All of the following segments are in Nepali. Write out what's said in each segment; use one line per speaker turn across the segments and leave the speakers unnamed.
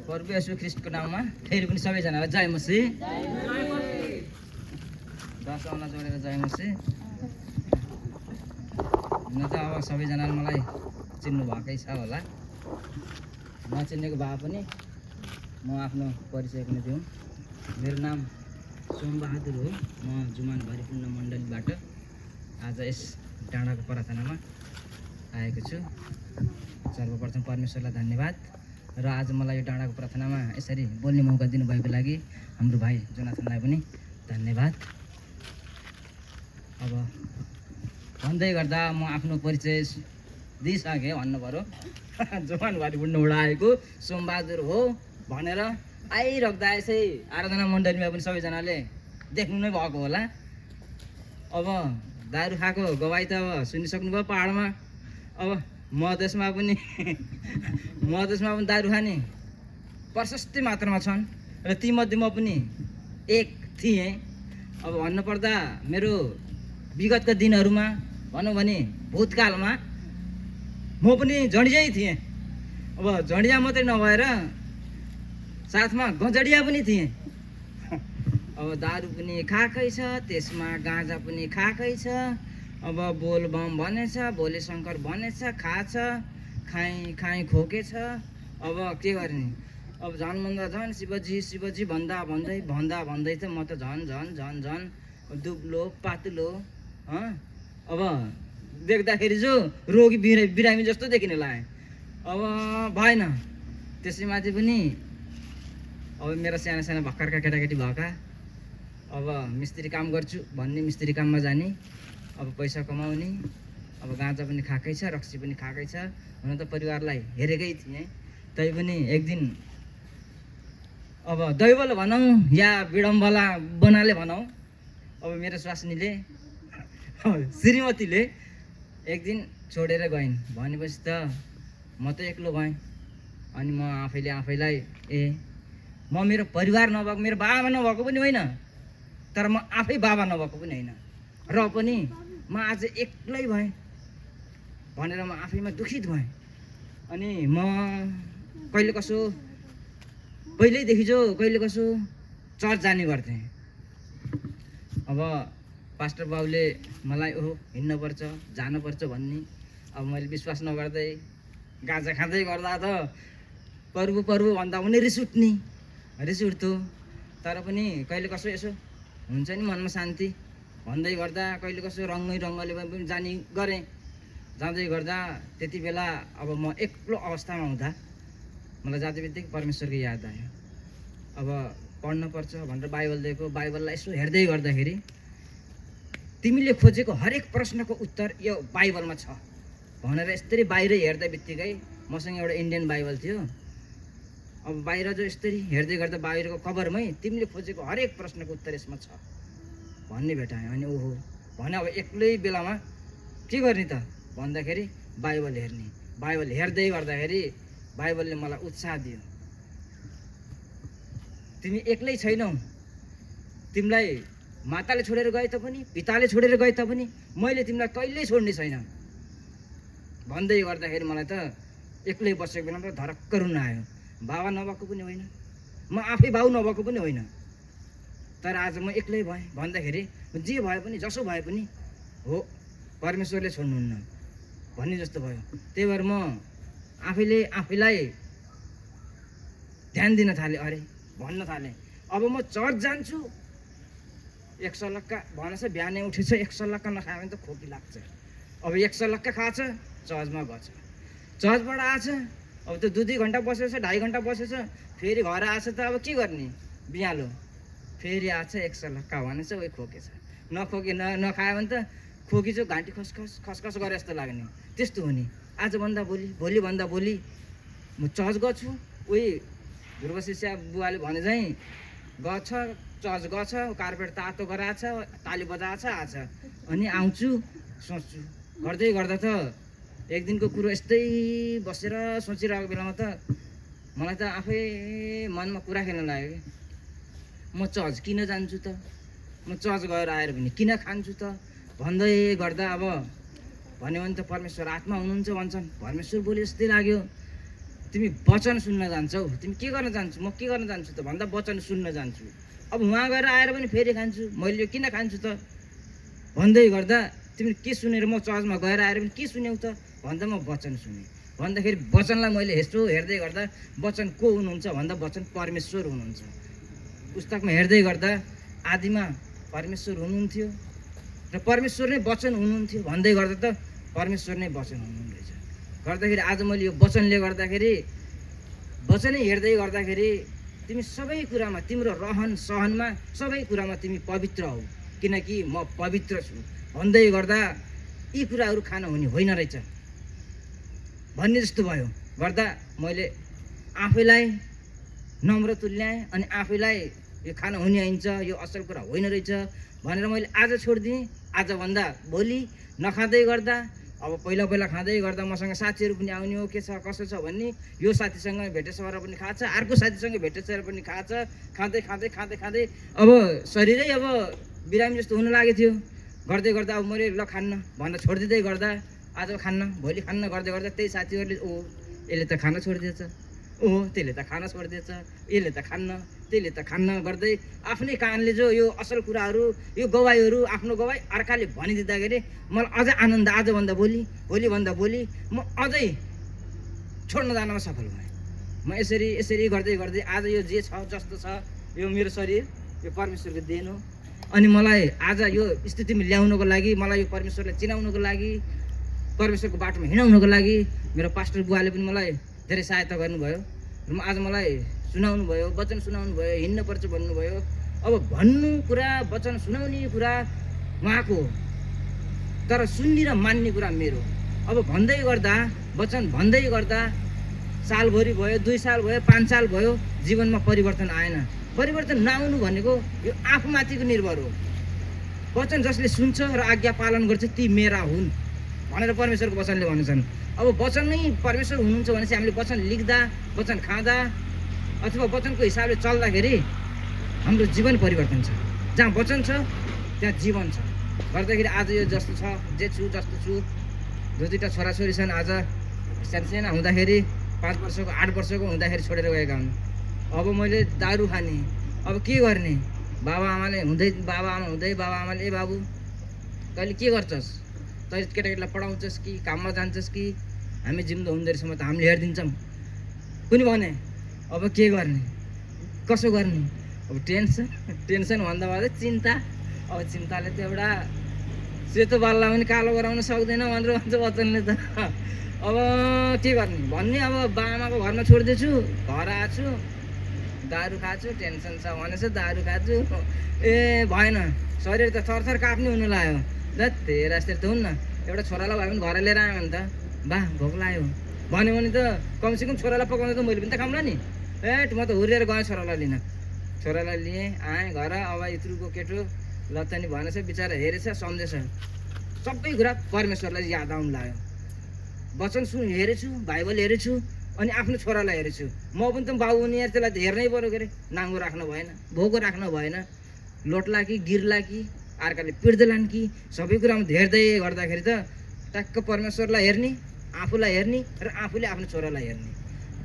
प्रभु येशू ख्रीष्टको नाममा फेरि पनि सबैजनालाई जय मसीह। दसवटा जोडेर जय मसीह। न त अब सबैजनाले मलाई चिन्नु भएकै छ होला, नचिन्नेको भए पनि म आफ्नो परिचय पनि दिउँ। मेरो नाम सोमबहादुर हो। म जुमान भरिपूर्ण मण्डलीबाट आज यस डाँडाको प्रार्थनामा आएको छु। सर्वप्रथम परमेश्वरलाई धन्यवाद र आज मलाई यो डाँडाको प्रार्थनामा यसरी बोल्ने मौका दिनुभएको लागि हाम्रो भाइ जोनाथनलाई पनि धन्यवाद। अब भन्दै गर्दा म आफ्नो परिचय दिइसकेँ भन्नु पऱ्यो। जुमान भरिपूर्णबाट आएको सोमबहादुर हो भनेर आइराख्दा यसै आराधना मण्डलीमा पनि सबैजनाले देख्नु नै भएको होला। अब दारू खाएको गवाई त अब सुनिसक्नुभयो पाहाडमा। अब मधेसमा पनि दारू खाने प्रशस्तै मात्रामा छन् र तीमध्ये म पनि एक थिएँ। अब भन्नुपर्दा मेरो विगतका दिनहरूमा भनौँ भने भूतकालमा म पनि झन्डियै थिएँ। अब झन्डिया मात्रै नभएर साथमा गजडिया पनि थिएँ। अब दारू पनि खाएकै छ, त्यसमा गाँजा पनि खाएकै छ। अब बोल बम भनेछ, भोले शङ्कर भनेछ, खाछ, खाइ खोकेछ। अब के गर्ने? अब झन्भन्दा झन् शिवजी भन्दै त म त झन् दुब्लो पातलो अब देख्दाखेरि जो रोगी बिरामी जस्तो देखिन लाग्यो। अब भएन। त्यसैमाथि पनि अब मेरा साना भर्खरका केटाकेटी भएका अब मिस्त्री काम गर्छु भन्ने मिस्त्री काममा जाने, अब पैसा कमाउने, अब गाँजा पनि खाएकै छ, रक्सी पनि खाएकै छ। हुन त परिवारलाई हेरेकै थिएँ, तैपनि एक दिन अब दैवले भनौँ या विडम्बना बनाले भनौँ, अब मेरो स्वास्नीले श्रीमतीले एक दिन छोडेर गइन्। भनेपछि त म त एक्लो भएँ। अनि म आफैलाई म मेरो परिवार नभएको, मेरो बाबा नभएको पनि होइन, तर म आफै बाबा नभएको पनि होइन, र पनि म आज एक्लै भएँ भनेर म आफैमा दुखित भएँ। अनि म पहिल्यैदेखि कहिले कसो चर्च जाने गर्थेँ। अब पास्टर बाबुले मलाई हिँड्नुपर्छ जानुपर्छ भन्ने, अब मैले विश्वास नगर्दै गाँजा खाँदै गर्दा त प्रभु भन्दा पनि रिस उठ्थ्यो। तर पनि कहिले कसो यसो हुन्छ नि मनमा शान्ति भन्दै गर्दा कहिले कसो रङ्गले पनि जाने गरेँ। जाँदै गर्दा त्यति बेला अब म एक्लो अवस्थामा हुँदा मलाई जाँदै बित्तिकै परमेश्वरको याद आयो। अब पढ्नुपर्छ भनेर बाइबल दिएको, बाइबललाई यसो हेर्दै गर्दाखेरि तिमीले खोजेको हरेक प्रश्नको उत्तर यो बाइबलमा छ भनेर यस्तरी बाहिर हेर्दा बित्तिकै मसँग एउटा इन्डियन बाइबल थियो। अब बाहिर जो यस्तरी हेर्दै गर्दा बाहिरको कभरमै तिमीले खोजेको हरेक प्रश्नको उत्तर यसमा छ भन्ने भेटायो। अनि ओहो भने अब एक्लै बेलामा के गर्ने त भन्दाखेरि बाइबल हेर्ने। बाइबल हेर्दै गर्दाखेरि बाइबलले मलाई उत्साह दियो, तिमी एक्लै छैनौ, तिमीलाई माताले छोडेर गए तापनि, पिताले छोडेर गए तापनि मैले तिमीलाई कहिल्यै छोड्ने छैन भन्दै गर्दाखेरि मलाई त एक्लै बसेको बेलामा त धरक्क रुन आयो। बाबा नभएको पनि होइन, म आफै बाउ नभएको पनि होइन, तर आज म एक्लै भएँ भन्दाखेरि जे भए पनि जसो भए पनि हो परमेश्वरले छोड्नुहुन्न भन्ने जस्तो भयो। त्यही भएर म आफैलाई ध्यान दिन थालेँ, भन्न थालेँ अब म चर्च जान्छु। एक सलक्का भनेछ बिहानै उठेछ, एक सलक्का नखायो भने त खोकी लाग्छ। अब एक सलक्का खाछ, चर्चमा गएछ, चर्चबाट आएछ, अब त 2 घन्टा बसेछ, 2.5 घन्टा बसेछ, फेरि घर आएछ त अब के गर्ने बिहालो, फेरि आएछ एक सलक्का भनेछ, उही खोकेछ। नखायो भने त खोकी चाहिँ घाँटी खसखस गरे जस्तो लाग्ने, त्यस्तो हुने। आजभन्दा भोलिभन्दा भोलि म चर्च गछु। उही ध्रुव शिष्य बुवाले भने चाहिँ गछ, चर्च गछ, कार्पेट तातो गराछ, ताली बजाछ, आछ। अनि आउँछु सोच्छु, गर्दै गर्दा त एक दिनको कुरो यस्तै बसेर सोचिरहेको बेलामा त मलाई त आफै मनमा कुरा खेल्न लाग्यो कि म चर्च किन जान्छु त, म चर्च गएर आएर पनि किन खान्छु त भन्दै गर्दा अब भन्यो भने त परमेश्वर आत्मा हुनुहुन्छ भन्छन्, परमेश्वर बोले जस्तै लाग्यो। तिमी वचन सुन्न जान्छौ। तिमी के गर्न जान्छु? म के गर्न जान्छु त भन्दा वचन सुन्न जान्छु। अब उहाँ गएर आएर पनि फेरि खान्छु, मैले यो किन खान्छु त भन्दै गर्दा तिमीले के सुनेर म चर्चमा गएर आएर पनि के सुन्यौ त भन्दा म वचन सुने। भन्दाखेरि वचनलाई मैले यसो हेर्दै गर्दा वचन को हुनुहुन्छ भन्दा वचन परमेश्वर हुनुहुन्छ। पुस्तकमा हेर्दै गर्दा आदिमा परमेश्वर हुनुहुन्थ्यो र परमेश्वर नै वचन हुनुहुन्थ्यो भन्दै गर्दा त परमेश्वर नै वचन हुनुहुँदैछ। गर्दाखेरि आज मैले यो वचनले गर्दाखेरि वचनै हेर्दै गर्दाखेरि तिमी सबै कुरामा, तिम्रो रहन सहनमा सबै कुरामा तिमी पवित्र हौ, किनकि म पवित्र छु भन्दै गर्दा यी कुराहरू खान हुने होइन रहेछ भन्ने जस्तो भयो। गर्दा मैले आफैलाई नम्र तुल्याएँ अनि आफैलाई यो खान हुने हुन्छ, यो असल कुरा होइन रहेछ भनेर मैले आज छोडिदिएँ। आजभन्दा भोलि नखाँदै गर्दा, अब पहिला खाँदै गर्दा मसँग साथीहरू पनि आउने हो, के छ कसो छ भन्ने, यो साथीसँग भेटेछ पनि खान्छ, अर्को साथीसँग भेटेछ पनि खान्छ। खाँदै खाँदै खाँदै खाँदै अब शरीरै अब बिरामी जस्तो हुन लागेको थियो। गर्दै गर्दा अब मैले ल खान्न भनेर छोडिदिँदै गर्दा आज खान्न भोलि खान्न गर्दै गर्दा त्यही साथीहरूले ओ यसले त खान छोडिदिएछ, ओ त्यसले त खान छोडिदिएछ, यसले त खान्न त्यसले त खान्न गर्दै आफ्नै कानले जो यो असल कुराहरू, यो गवाईहरू, आफ्नो गवाई अर्काले भनिदिँदाखेरि मलाई अझै आनन्द। आजभन्दा भोलि, भोलिभन्दा भोलि म अझै छोड्न जानमा सफल भएँ। म यसरी गर्दै गर्दै आज यो जे छ जस्तो छ यो मेरो शरीर यो परमेश्वरको देन हो। अनि मलाई आज यो स्थितिमा ल्याउनको लागि, मलाई यो परमेश्वरलाई चिनाउनको लागि, परमेश्वरको बाटोमा हिँडाउनको लागि मेरो पास्टर बुवाले पनि मलाई धेरै सहायता गर्नुभयो र आज मलाई सुनाउनु भयो, वचन सुनाउनु भयो, हिँड्नुपर्छ भन्नुभयो। अब भन्नु कुरा, वचन सुनाउने कुरा उहाँको हो, तर सुन्ने र मान्ने कुरा मेरो। अब भन्दै गर्दा, वचन भन्दै गर्दा सालभरि भयो, 2 साल भयो, 5 साल भयो, जीवनमा परिवर्तन आएन। परिवर्तन नआउनु भनेको यो आफूमाथिको निर्भर हो। वचन जसले सुन्छ र आज्ञा पालन गर्छ ती मेरा हुन् भनेर परमेश्वरको वचनले भन्छन्। अब वचन नै परमेश्वर हुनुहुन्छ भनेपछि हामीले वचन लेख्दा, वचन खाँदा अथवा वचनको हिसाबले चल्दाखेरि हाम्रो जीवन परिवर्तन छ। जहाँ वचन छ त्यहाँ जीवन छ। गर्दाखेरि आज यो जस्तो छ, जे छु जस्तो छु, 2-2टा छोराछोरी छन्। आज सानसाना हुँदाखेरि 5 वर्षको 8 वर्षको हुँदाखेरि छोडेर गएका हुन्। अब मैले दारू खाने, अब के गर्ने? बाबाआमाले हुँदै, बाबाआमा हुँदै बाबाआमाले ए बाबु तैँले के गर्छस्? तैँले केटाकेटीलाई पढाउँछस् कि काममा जान्छस् कि? हामी जिउँदो हुँदैछौँ त हामीले हेरिदिन्छौँ कुनि भने। अब के गर्ने, कसो गर्ने? अब टेन्सन भन्दा भन्दै चिन्ता। अब चिन्ताले त एउटा सेतो बाल्ला पनि कालो गराउन सक्दैन भनेर भन्छ वचनले त। अब के गर्ने भन्ने? अब बाबाआमाको घरमा छोडिदिएछु, घर आएको छु, दारू खाछु, टेन्सन छ भनेछ दारू खाछु, ए भएन, शरीर त थरथर काप्ने हुनु लाग्यो। ल तेरा यस्तै त हुन्न, एउटा छोरालाई भयो भने घर लिएर आयो भने त बा भोक लाग्यो भन्यो भने त कमसेकम छोरालाई पकाउँदा त मैले पनि त खाउँला नि। ए म त हुर्रेर गएँ छोरालाई लिन, छोरालाई लिएँ, आएँ घर। अब यत्रुको केटो ल त नि भनेछ, बिचरा हेरेछ, सम्झेछ, सबै कुरा परमेश्वरलाई याद आउनु लाग्यो। वचन हेरेछु, बाइबल हेरेछु, अनि आफ्नो छोरालाई हेरेछु। म पनि त बाबु हुने यार, त्यसलाई त हेर्नै पऱ्यो। के अरे नाङ्गो राख्नु भएन, भोको राख्नु भएन, लोट्ला कि गिर्ला कि अर्काले पिर्देलान् कि सबै कुरामा हेर्दै गर्दाखेरि त टक्क परमेश्वरलाई हेर्ने, आफूलाई हेर्ने र आफूले आफ्नो छोरालाई हेर्ने।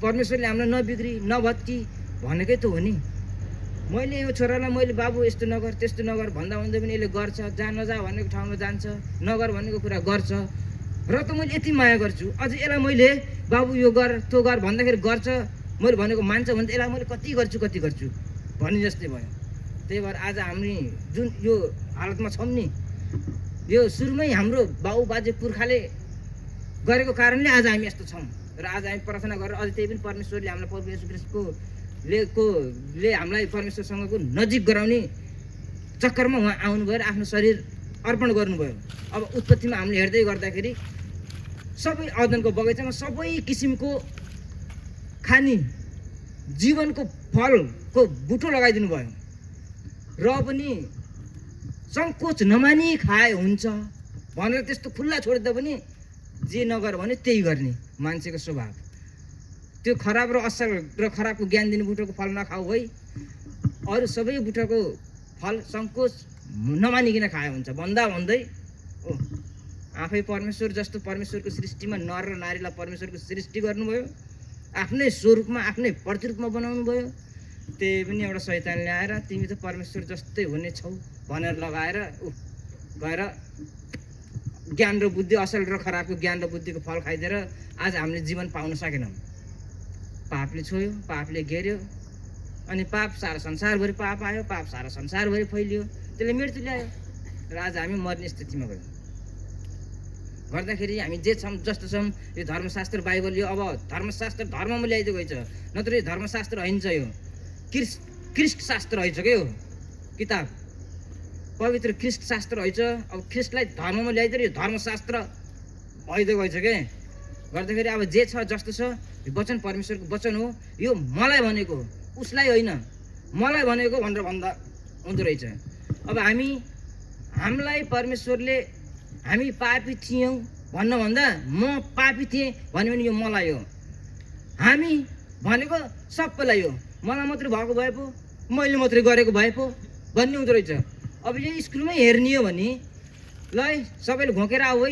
परमेश्वरले हामीलाई नबिग्री नभत्की भनेकै त हो नि। मैले यो छोरालाई मैले बाबु यस्तो नगर त्यस्तो नगर भन्दा भन्दै पनि यसले गर्छ। जहाँ नजा भनेको ठाउँमा जान्छ, नगर भनेको कुरा गर्छ र त मैले यति माया गर्छु। अझ यसलाई मैले बाबु यो गर त्यो गर भन्दाखेरि गर्छ, मैले भनेको मान्छ भने त यसलाई मैले कति गर्छु भन्ने जस्तै भयो। त्यही भएर आज हामी जुन यो हालतमा छौँ नि, यो सुरुमै हाम्रो बाउ बाजे पुर्खाले गरेको कारणले आज हामी यस्तो छौँ। र आज हामी प्रार्थना गरेर अझै त्यही पनि परमेश्वरले हामीलाई प्रभु येशू ख्रीष्टले हामीलाई परमेश्वरसँगको नजिक गराउने चक्करमा उहाँ आउनुभयो र आफ्नो शरीर अर्पण गर्नुभयो। अब उत्पत्तिमा हामीले हेर्दै गर्दाखेरि सबै अदनको बगैँचामा सबै किसिमको खाने जीवनको फलको बुटो लगाइदिनु भयो र पनि सङ्कोच नमानी खाए हुन्छ भनेर त्यस्तो खुल्ला छोडिदिँदा पनि जे नगर भने त्यही गर्ने मान्छेको स्वभाव। त्यो खराब र असल र खराबको ज्ञान दिने बुटोको फल नखाऊ है, अरू सबै बुटोको फल सङ्कोच नमानिकन खाए हुन्छ भन्दा भन्दै ओ आफै परमेश्वर जस्तो परमेश्वरको सृष्टिमा नर र नारीलाई परमेश्वरको सृष्टि गर्नुभयो आफ्नै स्वरूपमा आफ्नै प्रतिरूपमा बनाउनु भयो। त्यही पनि एउटा शैतानले आएर तिमी त परमेश्वर जस्तै हुने छौ भनेर लगाएर गएर ज्ञान र बुद्धि, असल र खराबको ज्ञान र बुद्धिको फल खाइदिएर आज हामीले जीवन पाउन सकेनौँ। पापले छोयो, पापले घेर्यो, अनि पाप सारा संसारभरि पाप आयो, पाप सारा संसारभरि फैलियो, त्यसले मृत्यु ल्यायो र आज हामी मर्ने स्थितिमा गयौँ। गर्दाखेरि हामी जे छौँ जस्तो छौँ यो धर्मशास्त्र बाइबल, यो अब धर्मशास्त्र धर्ममा ल्याइदिएको रहेछ, नत्र यो धर्मशास्त्र होइन यो ख्रिस्ट शास्त्र रहेछ क्या यो किताब, पवित्र ख्रिस्ट शास्त्र रहेछ। अब ख्रिस्टलाई धर्ममा ल्याइदिएर यो धर्मशास्त्र भइदिएको रहेछ क्या। गर्दाखेरि अब जे छ जस्तो छ यो वचन परमेश्वरको वचन हो, यो मलाई भनेको उसलाई होइन मलाई भनेको भनेर भन्दा हुँदो रहेछ। अब हामीलाई परमेश्वरले हामी पापी थियौँ भन्नुभन्दा म पापी थिएँ भन्यो भने यो मलाई हो, हामी भनेको सबैलाई हो, मलाई मात्रै भएको भए पो, मैले मात्रै गरेको भए पो भन्ने हुँदो रहेछ। अब यो स्कुलमै हेर्ने हो भने ल है सबैले घोकेर आऊ है,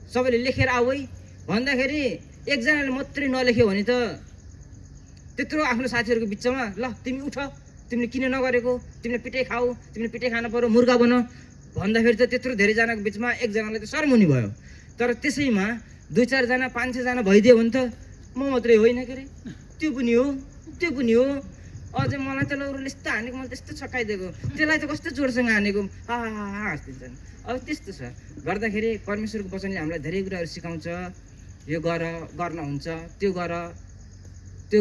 सबैले लेखेर आऊ है भन्दाखेरि एकजनाले मात्रै नलेख्यो भने त त्यत्रो आफ्नो साथीहरूको बिचमा ल तिमी उठ, तिमीले किन नगरेको, तिमीले पिटाइ खाऊ, तिमीले पिटाइ खानु पर्यो, मुर्गा बन भन्दाखेरि त त्यत्रो धेरैजनाको बिचमा एकजनालाई त शर्मनी भयो। तर त्यसैमा 2-4 जना 5-6 जना भइदियो भने त म मात्रै होइन के अरे, त्यो पनि हो। अझै मलाई त लौरोले यस्तो हानेको, मलाई त्यस्तो छक्काइदिएको, त्यसलाई त कस्तो जोडसँग हानेको, हाँसिदिन्छन्। अब त्यस्तो छ। गर्दाखेरि परमेश्वरको वचनले हामीलाई धेरै कुराहरू सिकाउँछ, यो गर्न हुन्छ, त्यो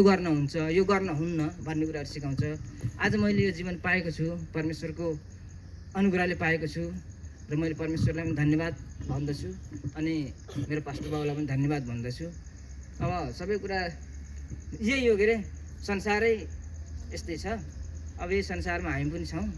गर्न हुन्छ, यो गर्न हुन्न भन्ने कुराहरू सिकाउँछ। आज मैले यो जीवन पाएको छु, परमेश्वरको अनुग्रहले पाएको छु र मैले परमेश्वरलाई पनि धन्यवाद भन्दछु अनि मेरो पास्टर बाबुलाई पनि धन्यवाद भन्दछु। अब सबै कुरा यही हो के अरे, संसारै यस्तै छ। अब यही संसारमा हामी पनि छौँ।